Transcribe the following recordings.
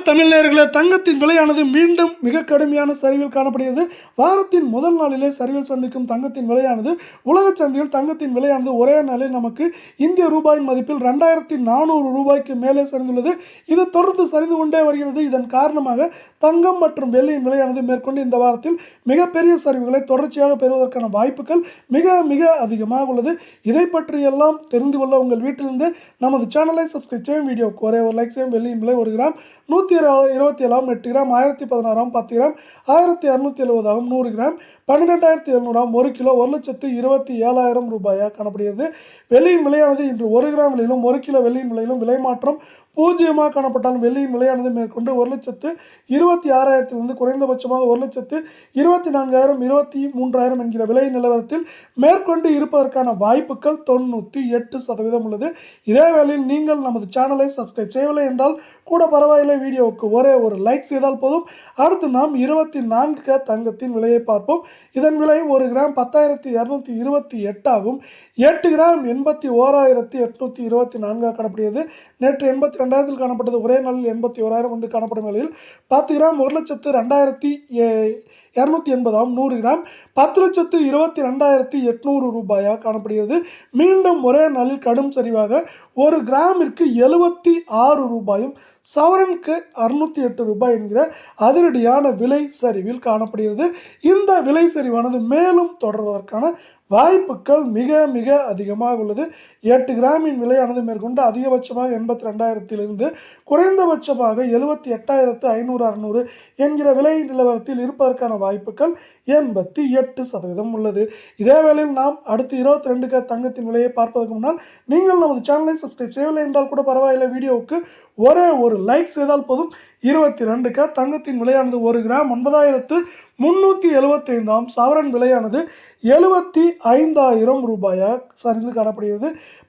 தமிழ் நேயர்களே, தங்கத்தின் விலையானது மீண்டும் மிக கடுமையான சரிவில் காணப்படுகிறது. வாரத்தின் முதல் நாளிலே சரிவில் சந்திக்கும் தங்கத்தின் விலையானது உலக சந்தையில் தங்கத்தின் விலையானது ஒரே நாளில் நமக்கு இந்திய ரூபாயின் மதிப்பில் 2400 ரூபாய்க்கு மேலே சரிந்துள்ளது. இது தொடர்ந்து சரிந்து கொண்டே வருகிறது. இதன் காரணமாக தங்கம் மற்றும் வெள்ளியின் விலையானது மேற்கொண்டு இந்த வாரத்தில் மிகப்பெரிய சரிவுகளை தொடர்ச்சியாக பெறுவதற்கான வாய்ப்புகள் மிக அதிகமாக உள்ளது. இதை பற்றி எல்லாம் தெரிந்து கொள்ள உங்கள் வீட்டிலிருந்து நமது சேனலை சப்ஸ்கிரைப் செய்யும், வீடியோக்கு ஒரே ஒரு லைக் செய்யும். வெள்ளியின் விலை 1 gram 127 8 gram 1016 10 gram 1270 100 gram 12700 1 kilo 1,27,000 ரூபாயாக காணப்படுகிறது. வெள்ளியின் விலையானது இன்று 1 கிராம் விலையிலும் 1 கிலோ வெள்ளியின் விலையிலும் விலை மாற்றம் பூஜ்ஜியமாக காணப்பட்டாலும் வெள்ளியின் விலையானது மேற்கொண்டு 1,26,000 குறைந்தபட்சமாக 1,24,000 23,000 என்கிற விலை நிலவரத்தில் மேற்கொண்டு இருப்பதற்கான வாய்ப்புகள் 98% உள்ளது. இதே வேளையில் நீங்கள் நமது சேனலை சப்ஸ்கிரைப் செய்யவில்லை என்றால் கூட பரவாயில்லை, வீடியோவுக்கு ஒரே ஒரு லைக் செய்தால் போதும். அடுத்து நாம் 24 தங்கத்தின் விலையை பார்ப்போம். இதன் விலை 1 கிராம் 10,228 ஆகும். 8 கிராம் 81,824 காணப்படுகிறது. நேற்று 82,000 காணப்பட்டது. ஒரே நாளில் 81,000 வந்து காணப்படும் நிலையில் 10 கிராம் 1,02,280 ஆகும். 100 கிராம் 10,22,800 ரூபாயாக காணப்படுகிறது. மீண்டும் ஒரே நாளில் கடும் சரிவாக 1 கிராமிற்கு 76 ரூபாயும் சவரனுக்கு 608 ரூபாய் என்கிற அதிரடியான விலை சரிவில் காணப்படுகிறது. இந்த விலை சரிவானது மேலும் தொடர்வதற்கான வாய்ப்புகள் மிக அதிகமாக உள்ளது. 8 கிராமின் விலையானது மேற்கொண்டு அதிகபட்சமாக 82,000 குறைந்தபட்சமாக 78,500 என்கிற விலை நிலவரத்தில் இருப்பதற்கான வாய்ப்புகள் 88% உள்ளது. இதே வேளையில் நாம் அடுத்து 22 தங்கத்தின் விலையை பார்ப்பதற்கு முன்னால் நீங்கள் நமது சேனலை சப்ஸ்கிரைப் செய்யவில்லை என்றால் கூட பரவாயில்லை, வீடியோவுக்கு ஒரே ஒரு லைக் செய்தால் போதும். 22 தங்கத்தின் விலையானது 1 கிராம் 9,375 சவரன் விலையானது 75,000 ரூபாயாக சரிந்து காணப்படுகிறது.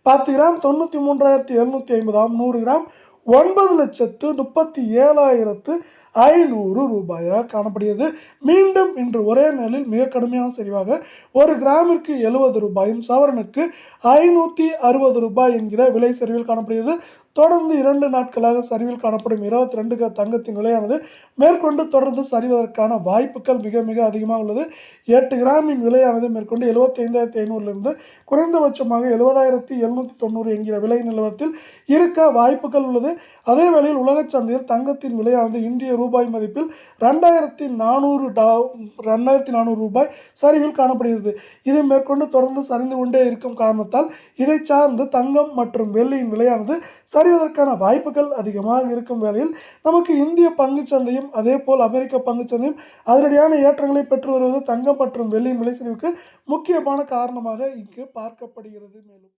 10 கிராம் 93,750 100 கிராம் 9,37,500 ரூபாயாக காணப்படுகிறது. மீண்டும் இன்று ஒரே நாளில் மிக கடுமையான சரிவாக 1 கிராமிற்கு 70 ரூபாயும் சவரனுக்கு 560 ரூபாய் என்கிற விலை சரிவில் காணப்படுகிறது. தொடர்ந்து 2 நாட்களாக சரிவில் காணப்படும் 22 தங்கத்தின் விலையானது மேற்கொண்டு தொடர்ந்து சரிவதற்கான வாய்ப்புகள் மிக அதிகமாக உள்ளது. 8 கிராமின் விலையானது மேற்கொண்டு 75,500 குறைந்தபட்சமாக 70,790 என்கிற விலை நிலவரத்தில் இருக்க வாய்ப்புகள் உள்ளது. அதே வேளையில் உலக சந்தையில் தங்கத்தின் விலையானது இந்திய ரூபாய் மதிப்பில் 2,400 ரூபாய் சரிவில் காணப்படுகிறது. இது மேற்கொண்டு தொடர்ந்து சரிந்து கொண்டே இருக்கும் காரணத்தால் இதை சார்ந்து தங்கம் மற்றும் வெள்ளியின் விலையானது சரிவதற்கான வாய்ப்புகள் அதிகமாக இருக்கும் வேளையில் நமக்கு இந்திய பங்குச்சந்தையும் அதே போல் அமெரிக்க பங்குச்சந்தையும் அதிரடியான ஏற்றங்களை பெற்று வருவது தங்கம் மற்றும் வெள்ளியின் விலை சரிவுக்கு முக்கியமான காரணமாக இங்கு பார்க்கப்படுகிறது. மேலும்